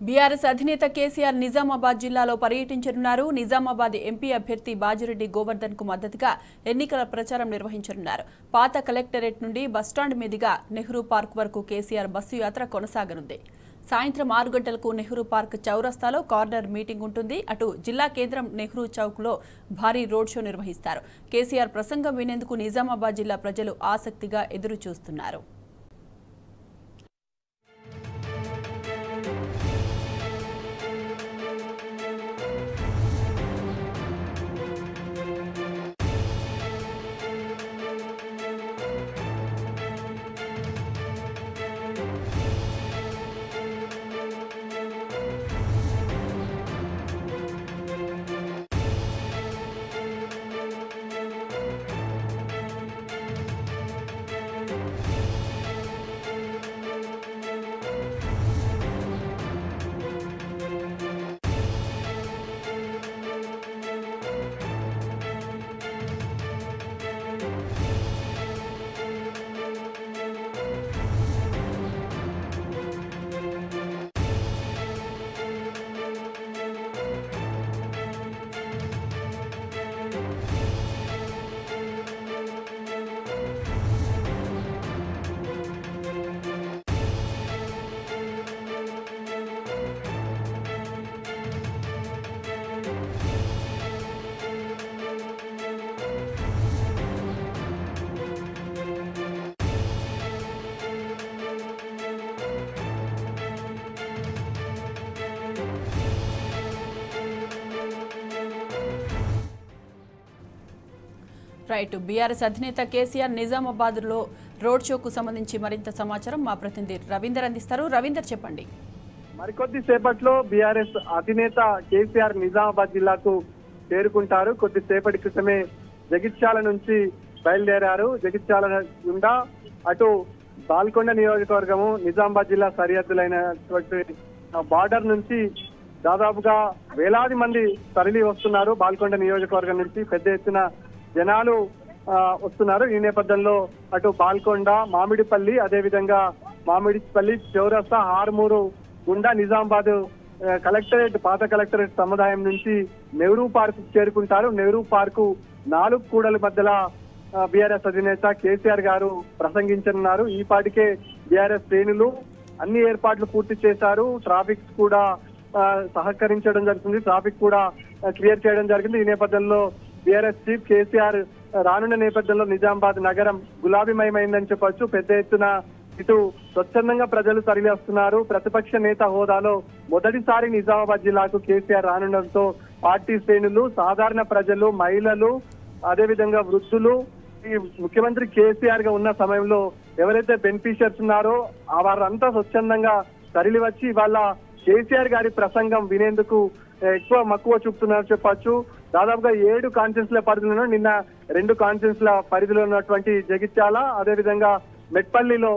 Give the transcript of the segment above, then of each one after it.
BRS అధినేత కేసీఆర్ నిజామాబాద్ జిల్లాలో పర్యటించనున్నారు. నిజామాబాద్ ఎంపీ అభ్యర్థి బాజిరెడ్డి గోవర్ధన్ కు మద్దతుగా ఎన్నికల ప్రచారం నిర్వహించనున్నారు. పాత కలెక్టరేట్ నుండి బస్టాండ్ మీదుగా నెహ్రూ పార్క్ వరకు కేసీఆర్ బస్సు యాత్ర కొనసాగనుంది. సాయంత్రం 6 గంటలకు నెహ్రూ పార్క్ చౌరస్తాలో కార్నర్ మీటింగ్ ఉంటుంది. అటు జిల్లా కేంద్రం నెహ్రూ చౌక్ లో భారీ రోడ్ షో నిర్వహిస్తారు. కేసీఆర్ ప్రసంగం వినేందుకు నిజామాబాద్ జిల్లా ప్రజలు ఆసక్తిగా ఎదురు చూస్తున్నారు. రైట్. బీఆర్ఎస్ అధినేత కేసీఆర్ నిజామాబాద్ లో రోడ్ షోకు సంబంధించి మరింత సమాచారం మా ప్రతినిధి రవీందర్ అందిస్తారు. రవీందర్, చెప్పండి. మరికొద్ది సేపట్లో బీఆర్ఎస్ అధినేత కేసీఆర్ నిజామాబాద్ జిల్లాకు చేరుకుంటారు. కొద్దిసేపటి క్రితమే జగిత్యాల నుంచి బయలుదేరారు. జగిత్యాల గుండా అటు బాల్కొండ నియోజకవర్గము నిజామాబాద్ జిల్లా సరిహద్దులైనటువంటి బార్డర్ నుంచి దాదాపుగా వేలాది మంది తరలి వస్తున్నారు. బాల్కొండ నియోజకవర్గం నుంచి పెద్ద ఎత్తున జనాలు వస్తున్నారు. ఈ నేపథ్యంలో అటు బాల్కొండ, మామిడిపల్లి, అదేవిధంగా మామిడిపల్లి చౌరస్తా, ఆర్మూరు గుండా నిజామాబాద్ కలెక్టరేట్, పాత కలెక్టరేట్ సముదాయం నుంచి నెహ్రూ పార్క్ చేరుకుంటారు. నెహ్రూ పార్కు 4 కూడల మధ్యలో బీఆర్ఎస్ అధినేత కేసీఆర్ గారు ప్రసంగించనున్నారు. ఈ పాటికే బీఆర్ఎస్ శ్రేణులు అన్ని ఏర్పాట్లు పూర్తి చేశారు. ట్రాఫిక్ కూడా సహకరించడం జరుగుతుంది. ట్రాఫిక్ కూడా క్లియర్ చేయడం జరిగింది. ఈ నేపథ్యంలో బీఆర్ఎస్ చీఫ్ కేసీఆర్ రానున్న నేపథ్యంలో నిజామాబాద్ నగరం గులాబీమయమైందని చెప్పొచ్చు. పెద్ద ఎత్తున ఇటు స్వచ్ఛందంగా ప్రజలు తరలి వస్తున్నారు. ప్రతిపక్ష నేత హోదాలో మొదటిసారి నిజామాబాద్ జిల్లాకు కేసీఆర్ రానుండడంతో పార్టీ శ్రేణులు, సాధారణ ప్రజలు, మహిళలు, అదేవిధంగా వృద్ధులు ఈ ముఖ్యమంత్రి కేసీఆర్ గా ఉన్న సమయంలో ఎవరైతే బెనిఫిషియర్స్ ఉన్నారో వారంతా స్వచ్ఛందంగా తరలి వచ్చి వాళ్ళ కేసీఆర్ గారి ప్రసంగం వినేందుకు ఎక్కువ మక్కువ చూపుతున్నారు చెప్పొచ్చు. దాదాపుగా 7 కాన్ఫరెన్స్ల పరిధిలో నిన్న 2 కాన్ఫరెన్స్ల పరిధిలో ఉన్నటువంటి జగిత్యాల, అదేవిధంగా మెట్పల్లిలో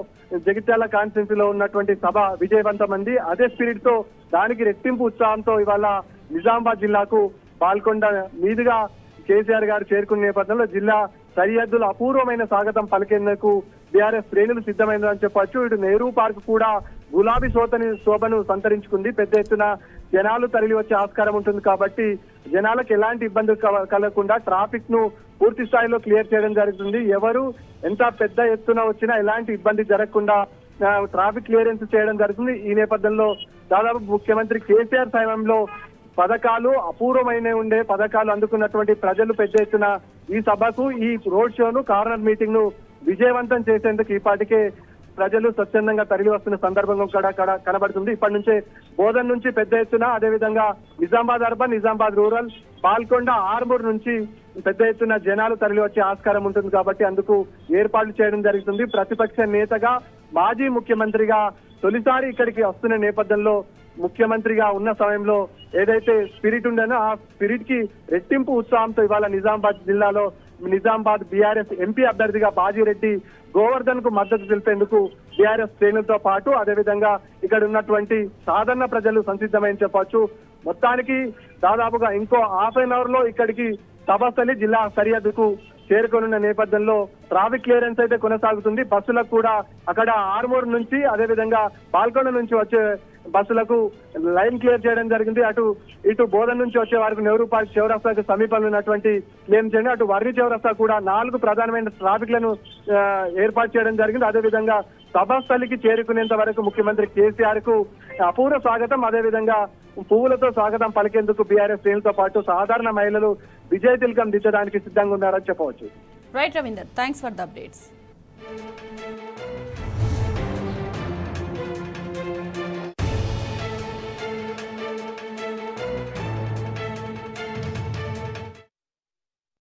జగిత్యాల కాన్ఫరెన్స్ లో ఉన్నటువంటి సభ విజయవంతమైంది. అదే స్పిరిట్ తో దానికి రెట్టింపు ఉత్సాహంతో ఇవాళ నిజామాబాద్ జిల్లాకు బాల్కొండ మీదుగా కేసీఆర్ గారు చేరుకునే నేపథ్యంలో జిల్లా సరిహద్దులు అపూర్వమైన స్వాగతం పలికేందుకు బీఆర్ఎస్ శ్రేణులు సిద్ధమైందని చెప్పొచ్చు. ఇటు నెహ్రూ పార్క్ కూడా గులాబీ శోభను సంతరించుకుంది. పెద్ద ఎత్తున జనాలు తరలి వచ్చే ఆస్కారం ఉంటుంది కాబట్టి జనాలకు ఎలాంటి ఇబ్బందులు కలగకుండా ట్రాఫిక్ ను పూర్తి స్థాయిలో క్లియర్ చేయడం జరుగుతుంది. ఎవరు ఎంత పెద్ద ఎత్తున వచ్చినా ఎలాంటి ఇబ్బంది జరగకుండా ట్రాఫిక్ క్లియరెన్స్ చేయడం జరుగుతుంది. ఈ నేపథ్యంలో దాదాపు ముఖ్యమంత్రి కేసీఆర్ సమయంలో పథకాలు అపూర్వమైన ఉండే పథకాలు అందుకున్నటువంటి ప్రజలు పెద్ద ఎత్తున ఈ సభకు, ఈ రోడ్ షోను, కార్నర్ మీటింగ్ ను విజయవంతం చేసేందుకు ఈ పాటికే ప్రజలు స్వచ్ఛందంగా తరలి వస్తున్న సందర్భంగా కూడా కనబడుతుంది. ఇప్పటి నుంచే బోధన్ నుంచి పెద్ద ఎత్తున, అదేవిధంగా నిజామాబాద్ అర్బన్, నిజామాబాద్ రూరల్, బాల్కొండ, ఆర్మూర్ నుంచి పెద్ద ఎత్తున జనాలు తరలి వచ్చే ఆస్కారం ఉంటుంది కాబట్టి అందుకు ఏర్పాట్లు చేయడం జరుగుతుంది. ప్రతిపక్ష నేతగా, మాజీ ముఖ్యమంత్రిగా తొలిసారి ఇక్కడికి వస్తున్న నేపథ్యంలో ముఖ్యమంత్రిగా ఉన్న సమయంలో ఏదైతే స్పిరిట్ ఉండేనో ఆ స్పిరిట్ కి రెట్టింపు ఉత్సాహంతో ఇవాళ నిజామాబాద్ జిల్లాలో నిజామాబాద్ బీఆర్ఎస్ ఎంపీ అభ్యర్థిగా బాజిరెడ్డి గోవర్ధన్ కు మద్దతు తెలిపేందుకు బీఆర్ఎస్ శ్రేణులతో పాటు అదేవిధంగా ఇక్కడ ఉన్నటువంటి సాధారణ ప్రజలు సంసిద్ధమని చెప్పొచ్చు. మొత్తానికి దాదాపుగా ఇంకో హాఫ్ అన్ అవర్ లో ఇక్కడికి సభస్థలి జిల్లా సరిహద్దుకు చేరుకోనున్న నేపథ్యంలో ట్రాఫిక్ క్లియరెన్స్ అయితే కొనసాగుతుంది. బస్సులకు కూడా అక్కడ ఆర్మూర్ నుంచి అదేవిధంగా పాల్కొండ నుంచి వచ్చే బస్సులకు లైన్ క్లియర్ చేయడం జరిగింది. ఇటు బోధన్ నుంచి వచ్చే వరకు నెహ్రూ పార్క్ చౌరస్తాకు సమీపంలో ఉన్నటువంటి క్లెయిమ్ చేయండి. అటు వర్రి చౌరస్తా కూడా 4 ప్రధానమైన ట్రాఫిక్ లను ఏర్పాటు చేయడం జరిగింది. అదేవిధంగా సభాస్థలికి చేరుకునేంత వరకు ముఖ్యమంత్రి కేసీఆర్ కు అపూర్వ స్వాగతం, అదేవిధంగా పువ్వులతో స్వాగతం పలికేందుకు బీఆర్ఎస్ శ్రేణులతో పాటు సాధారణ మహిళలు విజయ తిలకం దిద్దడానికి సిద్ధంగా ఉన్నారని చెప్పవచ్చు. Right Ravinder, thanks for the updates.